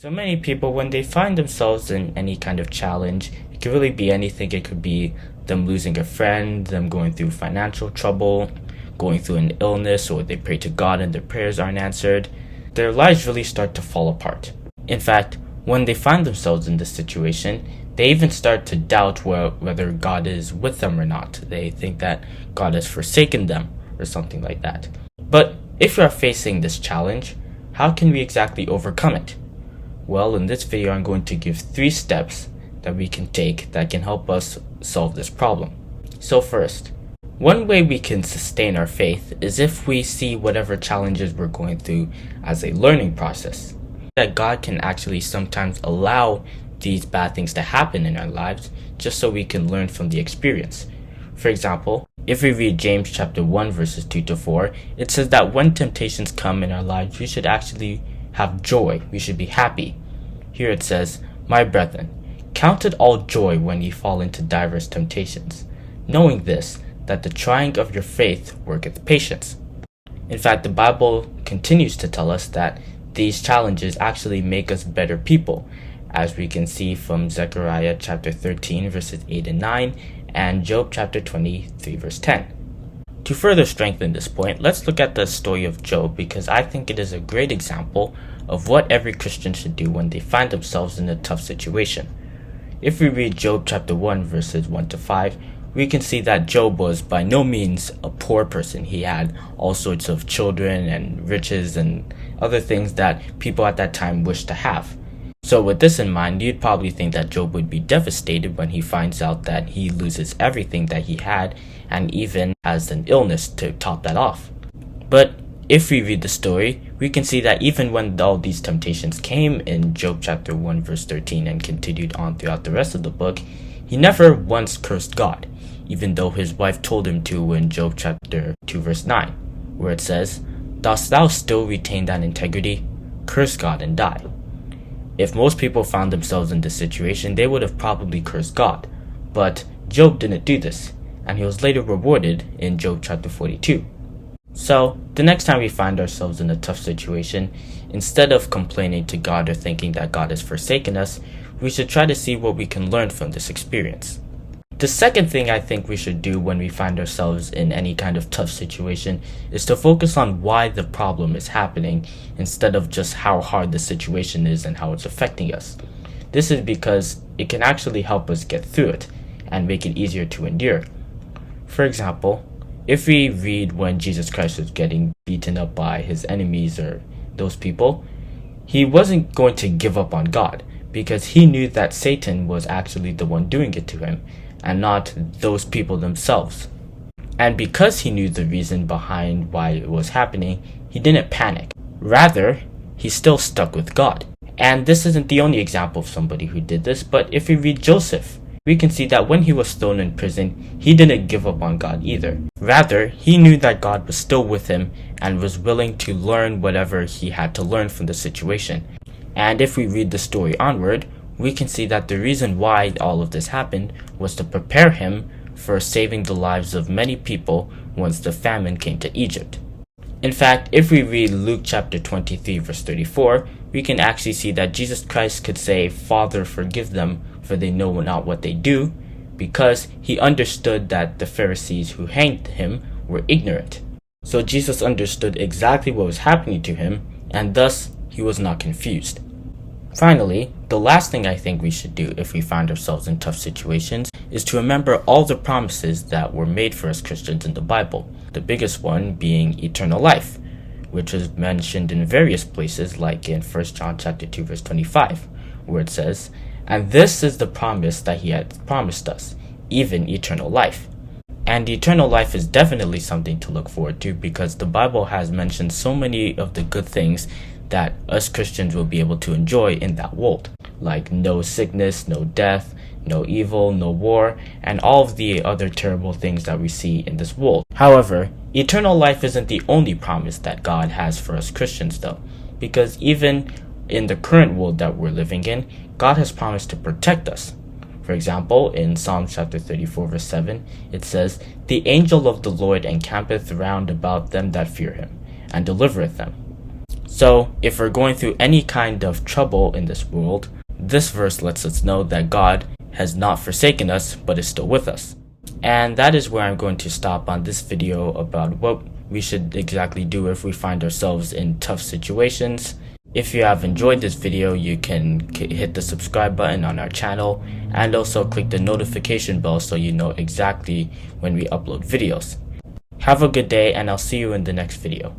So many people, when they find themselves in any kind of challenge, it could really be anything. It could be them losing a friend, them going through financial trouble, going through an illness, or they pray to God and their prayers aren't answered. Their lives really start to fall apart. In fact, when they find themselves in this situation, they even start to doubt whether God is with them or not. They think that God has forsaken them or something like that. But if you are facing this challenge, how can we exactly overcome it? Well, in this video, I'm going to give 3 steps that we can take that can help us solve this problem. So first, one way we can sustain our faith is if we see whatever challenges we're going through as a learning process. That God can actually sometimes allow these bad things to happen in our lives just so we can learn from the experience. For example, if we read James chapter 1 verses 2 to 4, it says that when temptations come in our lives, we should actually have joy. We should be happy. Here it says, "My brethren, count it all joy when ye fall into diverse temptations, knowing this, that the trying of your faith worketh patience." In fact, the Bible continues to tell us that these challenges actually make us better people, as we can see from Zechariah chapter 13 verses 8 and 9 and Job chapter 23 verse 10. To further strengthen this point, let's look at the story of Job, because I think it is a great example of what every Christian should do when they find themselves in a tough situation. If we read Job chapter 1 verses 1 to 5, we can see that Job was by no means a poor person. He had all sorts of children and riches and other things that people at that time wished to have. So with this in mind, you'd probably think that Job would be devastated when he finds out that he loses everything that he had and even has an illness to top that off. But if we read the story, we can see that even when all these temptations came in Job chapter 1 verse 13 and continued on throughout the rest of the book, he never once cursed God, even though his wife told him to in Job chapter 2 verse 9, where it says, "Dost thou still retain thine integrity? Curse God and die." If most people found themselves in this situation, they would have probably cursed God. But Job didn't do this, and he was later rewarded in Job chapter 42. So, the next time we find ourselves in a tough situation, instead of complaining to God or thinking that God has forsaken us, we should try to see what we can learn from this experience. The second thing I think we should do when we find ourselves in any kind of tough situation is to focus on why the problem is happening instead of just how hard the situation is and how it's affecting us. This is because it can actually help us get through it and make it easier to endure. For example, if we read when Jesus Christ was getting beaten up by his enemies or those people, he wasn't going to give up on God because he knew that Satan was actually the one doing it to him, and not those people themselves. And because he knew the reason behind why it was happening, he didn't panic. Rather, he still stuck with God. And this isn't the only example of somebody who did this, but if we read Joseph, we can see that when he was thrown in prison, he didn't give up on God either. Rather, he knew that God was still with him and was willing to learn whatever he had to learn from the situation. And if we read the story onward, we can see that the reason why all of this happened was to prepare him for saving the lives of many people once the famine came to Egypt. In fact, if we read Luke chapter 23 verse 34, we can actually see that Jesus Christ could say, "Father, forgive them, for they know not what they do," because he understood that the Pharisees who hanged him were ignorant. So Jesus understood exactly what was happening to him, and thus he was not confused. Finally, the last thing I think we should do if we find ourselves in tough situations is to remember all the promises that were made for us Christians in the Bible, the biggest one being eternal life, which is mentioned in various places like in 1 John chapter 2 verse 25, where it says, "And this is the promise that he had promised us, even eternal life." And eternal life is definitely something to look forward to, because the Bible has mentioned so many of the good things that us Christians will be able to enjoy in that world, like no sickness, no death, no evil, no war, and all of the other terrible things that we see in this world. However, eternal life isn't the only promise that God has for us Christians though, because even in the current world that we're living in, God has promised to protect us. For example, in Psalm chapter 34 verse 7, it says, "The angel of the Lord encampeth round about them that fear him, and delivereth them." So, if we're going through any kind of trouble in this world, this verse lets us know that God has not forsaken us, but is still with us. And that is where I'm going to stop on this video about what we should exactly do if we find ourselves in tough situations. If you have enjoyed this video, you can hit the subscribe button on our channel and also click the notification bell so you know exactly when we upload videos. Have a good day, and I'll see you in the next video.